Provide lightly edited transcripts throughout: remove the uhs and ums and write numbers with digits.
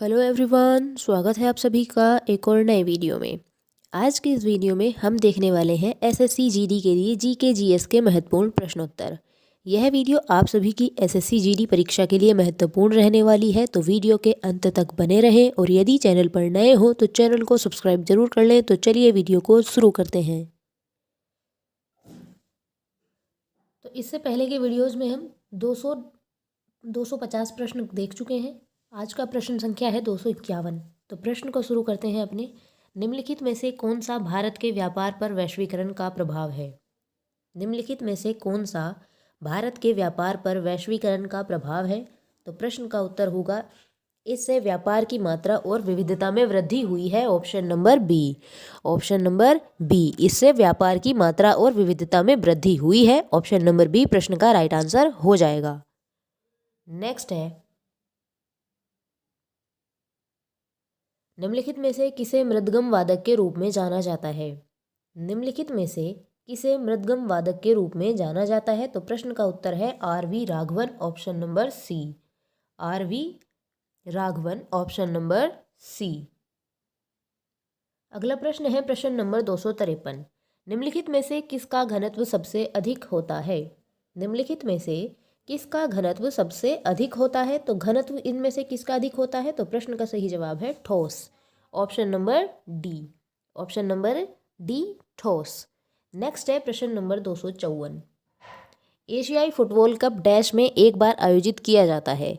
Hello everyone, स्वागत है आप सभी का एक और नए वीडियो में। आज के इस वीडियो में हम देखने वाले हैं एसएससी जीडी के लिए जीके जीएस के महत्वपूर्ण प्रश्नोत्तर। यह वीडियो आप सभी की एसएससी जीडी परीक्षा के लिए महत्वपूर्ण रहने वाली है, तो वीडियो के अंत तक बने रहें और यदि चैनल पर नए हो तो चैनल को सब्सक्राइब जरूर कर लें। तो चलिए वीडियो को शुरू करते हैं। तो इससे पहले के वीडियोज़ में हम 250 प्रश्न देख चुके हैं। आज का प्रश्न संख्या है 251। तो प्रश्न को शुरू करते हैं अपने। निम्नलिखित में से कौन सा भारत के व्यापार पर वैश्वीकरण का प्रभाव है? निम्नलिखित में से कौन सा भारत के व्यापार पर वैश्वीकरण का प्रभाव है? तो प्रश्न का उत्तर होगा, इससे व्यापार की मात्रा और विविधता में वृद्धि हुई है। Option number B. Option number B, इससे व्यापार की मात्रा और विविधता में वृद्धि हुई है। ऑप्शन नंबर बी प्रश्न का राइट आंसर हो जाएगा। नेक्स्ट है, निम्नलिखित में से किसे मृदगम वादक के रूप में जाना जाता है? निम्नलिखित में से किसे मृदगम वादक के रूप में जाना जाता है? तो प्रश्न का उत्तर है R V. Raghavan. Option number C. R V. Raghavan, option number C. अगला प्रश्न है प्रश्न नंबर 253। निम्नलिखित में से किसका घनत्व सबसे अधिक होता है? निम्नलिखित में से किसका घनत्व सबसे अधिक होता है? तो घनत्व इनमें से किसका अधिक होता है? तो प्रश्न का सही जवाब है ठोस। Option number D. Option number D, ठोस। नेक्स्ट है प्रश्न नंबर 254। एशियाई फुटबॉल कप डैश में एक बार आयोजित किया जाता है।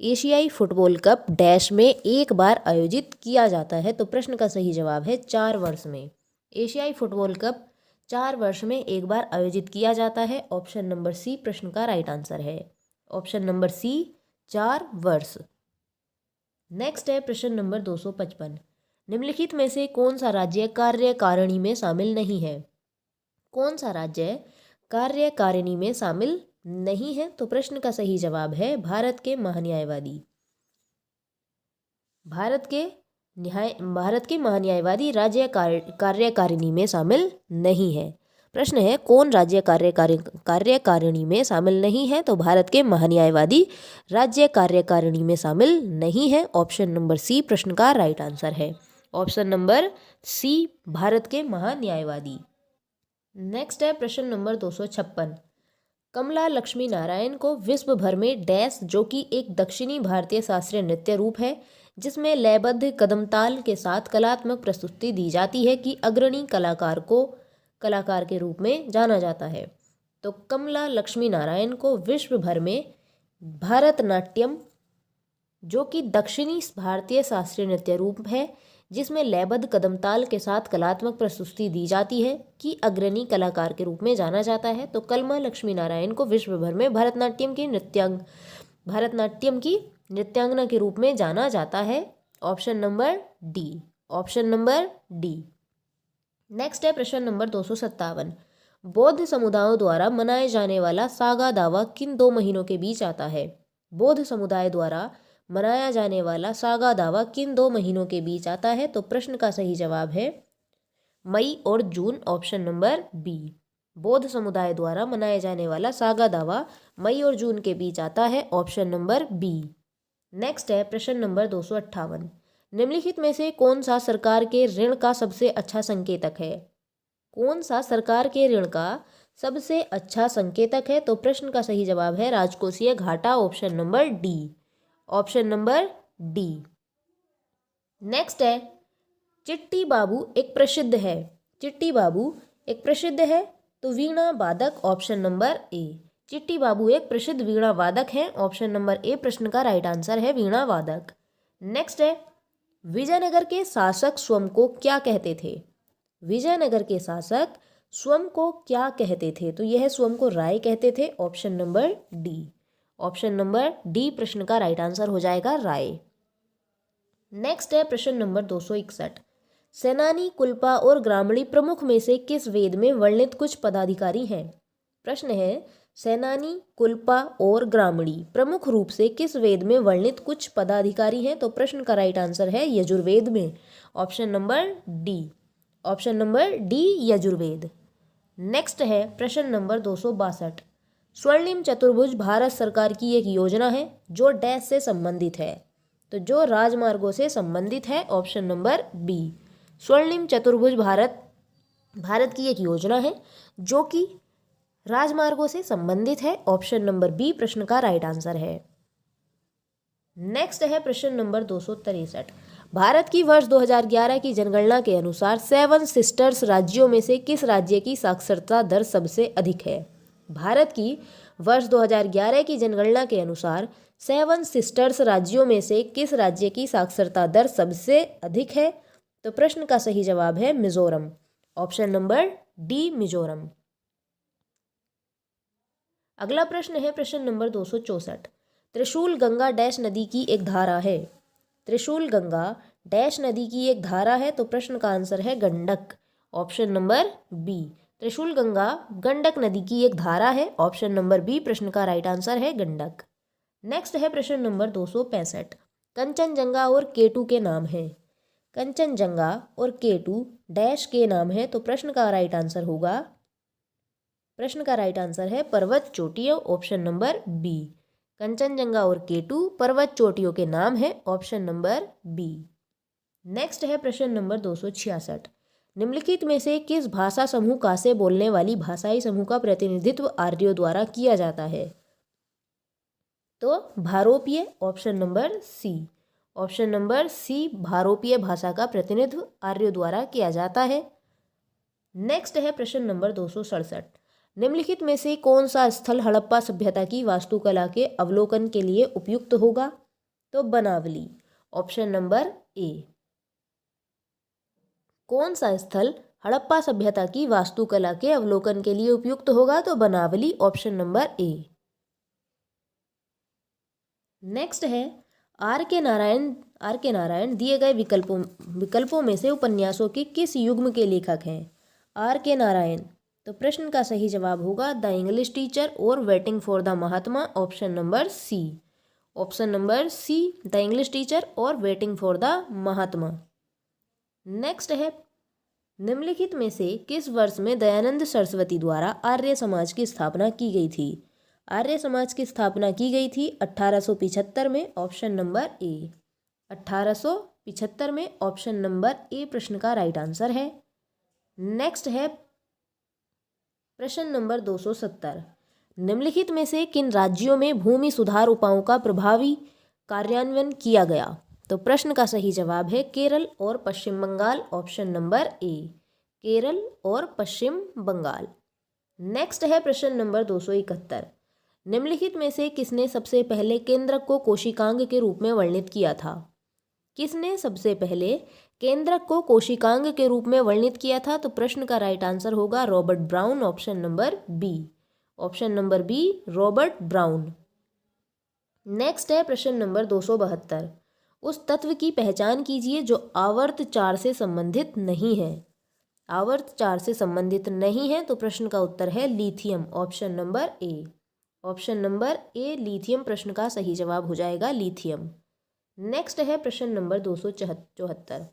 एशियाई फुटबॉल कप डैश में एक बार आयोजित किया जाता है। तो प्रश्न का सही जवाब है 4 वर्ष में। एशियाई फुटबॉल कप 4 वर्ष में एक बार आयोजित किया जाता है। ऑप्शन नंबर सी प्रश्न का राइट आंसर है। ऑप्शन नंबर सी, 4 वर्ष। नेक्स्ट है प्रश्न नंबर 255। निम्नलिखित में से कौन सा राज्य कार्यकारिणी में शामिल नहीं है? कौन सा राज्य कार्यकारिणी में शामिल नहीं है? तो प्रश्न का सही जवाब है भारत के महान्यायवादी। भारत के महान्यायवादी राज्य कार्यकारिणी में शामिल नहीं है। प्रश्न है, कौन राज्य कार्यकारिणी में शामिल नहीं है? तो भारत के महान्यायवादी राज्य कार्यकारिणी में शामिल नहीं है। ऑप्शन नंबर सी प्रश्न का राइट आंसर है। ऑप्शन नंबर सी, भारत के महान्यायवादी। नेक्स्ट है प्रश्न नंबर 256। कमला लक्ष्मी नारायण को विश्व भर में डैश, जो कि एक दक्षिणी भारतीय शास्त्रीय नृत्य रूप है जिसमें लयबद्ध कदमताल के साथ कलात्मक प्रस्तुति दी जाती है, कि अग्रणी कलाकार के रूप में जाना जाता है। तो कमला लक्ष्मी नारायण को विश्व भर में भरतनाट्यम, जो कि दक्षिणी भारतीय शास्त्रीय नृत्य रूप है जिसमें लयबद्ध कदमताल के साथ कलात्मक प्रस्तुति दी जाती है, कि अग्रणी कलाकार के रूप में जाना जाता है। तो कमला लक्ष्मी नारायण को विश्व भर में भरतनाट्यम की नृत्यांगना के रूप में जाना जाता है। Option number D. Option number D. Next है प्रश्न नंबर 257। बौद्ध समुदायों द्वारा मनाए जाने वाला सागा दावा किन 2 महीनों के बीच आता है? बौद्ध समुदाय द्वारा मनाया जाने वाला सागा दावा किन 2 महीनों के बीच आता है? तो प्रश्न का सही जवाब है मई और जून। Option number B. बौद्ध समुदाय द्वारा मनाया जाने वाला सागा दावा मई और जून के बीच आता है। Option number B. नेक्स्ट है प्रश्न नंबर 258। निम्नलिखित में से कौन सा सरकार के ऋण का सबसे अच्छा संकेतक है? कौन सा सरकार के ऋण का सबसे अच्छा संकेतक है? तो प्रश्न का सही जवाब है राजकोषीय घाटा। Option number D. Option number D. Next है, चिट्टी बाबू एक प्रसिद्ध है। चिट्टी बाबू एक प्रसिद्ध है तो वीणा वादक। ऑप्शन नंबर ए। चिट्टी बाबू एक प्रसिद्ध वीणा वादक हैं। ऑप्शन नंबर ए प्रश्न का राइट आंसर है वीणा वादक। नेक्स्ट है, विजयनगर के शासक स्वयं को क्या कहते थे? विजयनगर के शासक स्वयं को क्या कहते थे? तो यह स्वयं को राय कहते थे। Option number D. Option number D प्रश्न का राइट आंसर हो जाएगा राय। नेक्स्ट है प्रश्न नंबर 261। सेनानी, कुल्पा और ग्रामणी प्रमुख में से किस वेद में वर्णित कुछ पदाधिकारी हैं? प्रश्न है, सेनानी, कुल्पा और ग्रामणी प्रमुख रूप से किस वेद में वर्णित कुछ पदाधिकारी हैं? तो प्रश्न का राइट आंसर है यजुर्वेद में। Option number D. Option number D, Yajurveda. Next है प्रश्न नंबर 262। स्वर्णिम चतुर्भुज भारत सरकार की एक योजना है जो डैश से संबंधित है। तो जो राजमार्गों से संबंधित है, ऑप्शन नंबर बी। स्वर्णिम चतुर्भुज भारत की एक योजना है जो कि राजमार्गों से संबंधित है, ऑप्शन नंबर बी प्रश्न का राइट आंसर है। नेक्स्ट है प्रश्न नंबर 263। भारत की वर्ष 2011 की जनगणना के अनुसार 7 सिस्टर्स राज्यों में से किस राज्य की साक्षरता दर सबसे अधिक है? भारत की वर्ष 2011 की जनगणना के अनुसार 7 सिस्टर्स राज्यों में से किस राज्य की साक्षरता दर सबसे अधिक है? तो प्रश्न का सही जवाब है Mizoram, option number D Mizoram. अगला प्रश्न है प्रश्न नंबर 264। त्रिशूल गंगा डैश नदी की एक धारा है। त्रिशूल गंगा डैश नदी की एक धारा है, तो प्रश्न का आंसर है गंडक, ऑप्शन नंबर बी। त्रिशूल गंगा गंडक नदी की एक धारा है, ऑप्शन नंबर बी प्रश्न का राइट आंसर है गंडक। नेक्स्ट है प्रश्न नंबर 265। कंचनजंगा और केटू के नाम है। कंचनजंगा और केटू डैश के नाम है, तो प्रश्न का राइट आंसर होगा, प्रश्न का राइट आंसर है पर्वत चोटियों, ऑप्शन नंबर बी। कंचनजंगा और केटू पर्वत चोटियों के नाम है, ऑप्शन नंबर बी। नेक्स्ट है प्रश्न नंबर 266। निम्नलिखित में से किस भाषा समूह का से बोलने वाली भाषाई समूह का प्रतिनिधित्व आर्यों द्वारा किया जाता है? तो भारोपीय, option number C. Option number C भारोपीय भाषा का प्रतिनिधित्व आर्यों द्वारा किया जाता है। नेक्स्ट है प्रश्न नंबर 267। निम्नलिखित में से कौन सा स्थल हड़प्पा सभ्यता की वास्तुकला के अवलोकन के लिए उपयुक्त होगा? तो बनावली, ऑप्शन नंबर ए। कौन सा स्थल हड़प्पा सभ्यता की वास्तुकला के अवलोकन के लिए उपयुक्त होगा? तो बनावली, ऑप्शन नंबर ए। नेक्स्ट है आर के नारायण दिए गए विकल्पों में से उपन्यासों के किस युग्म के लेखक हैं? आर के नारायण, तो प्रश्न का सही जवाब होगा द इंग्लिश टीचर और waiting for the Mahatma, option number C. Option number C the English teacher और waiting for the Mahatma. Next है निम्नलिखित में से किस वर्ष में दयानंद सरस्वती द्वारा आर्य समाज की स्थापना की गई थी? आर्य समाज की स्थापना की गई थी 1875 में, ऑप्शन नंबर ए। 1875 में, ऑप्शन नंबर ए प्रश्न का राइट आंसर है। नेक्स्ट है प्रश्न नंबर 270। निम्नलिखित में से किन राज्यों में भूमि सुधार उपायों का प्रभावी कार्यान्वयन किया गया? तो प्रश्न का सही जवाब है केरल और Paschim Bangal, option number A. Kerala और पश्चिम बंगाल। नेक्स्ट है प्रश्न नंबर 271। निम्नलिखित में से किसने सबसे पहले केंद्रक को कोशिकांग के रूप में वर्णित किया था? किसने सबसे पहले केंद्रक को कोशिकांग के रूप में वर्णित किया था? तो प्रश्न का राइट आंसर होगा Robert Brown, option number B. Option number B Robert Brown. Next है प्रश्न नंबर 272। उस तत्व की पहचान कीजिए जो आवर्त 4 से संबंधित नहीं है। आवर्त 4 से संबंधित नहीं है, तो प्रश्न का उत्तर है लिथियम, ऑप्शन नंबर ए। ऑप्शन नंबर ए लिथियम प्रश्न का सही जवाब हो जाएगा लिथियम। नेक्स्ट है प्रश्न नंबर 274।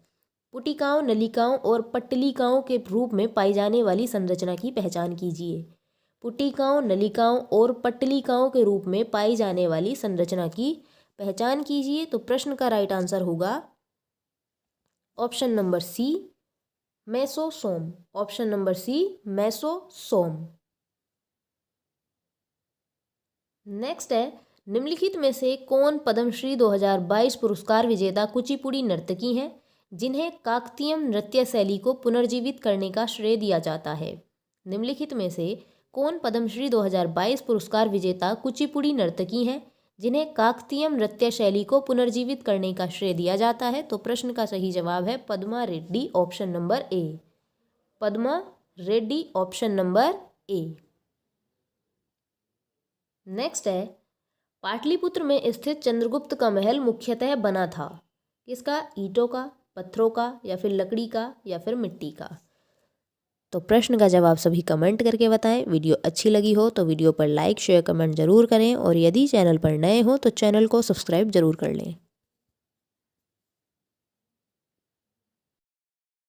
पुटिकाओं, नलिकाओं और पट्टलिकाओं के रूप में पाई जाने वाली संरचना की पहचान कीजिए। पुटिकाओं, नलिकाओं और पट्टलिकाओं के रूप में पाई जाने वाली संरचना की पहचान कीजिए, तो प्रश्न का राइट आंसर होगा option number C mesosome, option number C mesosome. Next है निम्नलिखित में से कौन पद्मश्री 2022 पुरस्कार विजेता कुचिपुड़ी नर्तकी हैं जिन्हें काकतीयम नृत्य शैली को पुनर्जीवित करने का श्रेय दिया जाता है? निम्नलिखित में से कौन पद्मश्री 2022 पुरस्कार विजेता कुचिपुड़ी नर्तकी हैं जिन्हें काकतीयम नृत्य शैली को पुनर्जीवित करने का श्रेय दिया जाता है? तो प्रश्न का सही जवाब है पद्मा रेड्डी, ऑप्शन नंबर ए। पद्मा रेड्डी, ऑप्शन नंबर ए। नेक्स्ट है पाटलिपुत्र में स्थित चंद्रगुप्त का महल मुख्यतः बना था किसका? ईंटों का, पत्थरों का, या फिर लकड़ी का, या फिर मिट्टी का? तो प्रश्न का जवाब सभी कमेंट करके बताएं। वीडियो अच्छी लगी हो तो वीडियो पर लाइक शेयर कमेंट जरूर करें और यदि चैनल पर नए हो तो चैनल को सब्सक्राइब जरूर कर लें।